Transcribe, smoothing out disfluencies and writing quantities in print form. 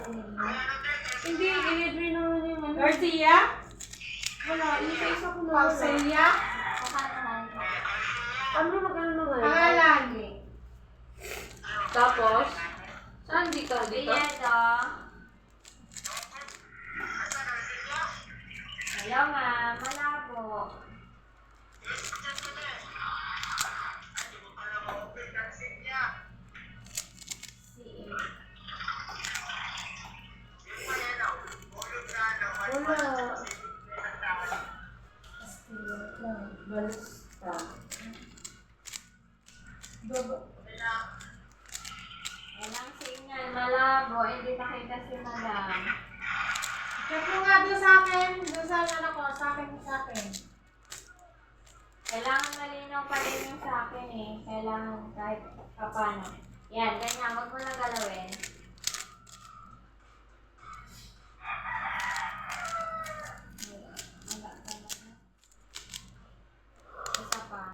Hindi, i-read naman yung ano. Garcia? Wala, isa-isa ko na. Pauselia? Ano magano na Pangalan? Tapos, saan dito? Dito? Hello, ma'am. Malabo. Wala. Balista. Walang signal. Malabo. Hindi nakita si madam. Check mo nga doon sa akin. Doon sa ano ko. Sa akin. Kailangan malinaw pa rin yung sa akin eh. Kailangan kahit kapano. Yan, ganyan. Huwag mo lang galawin.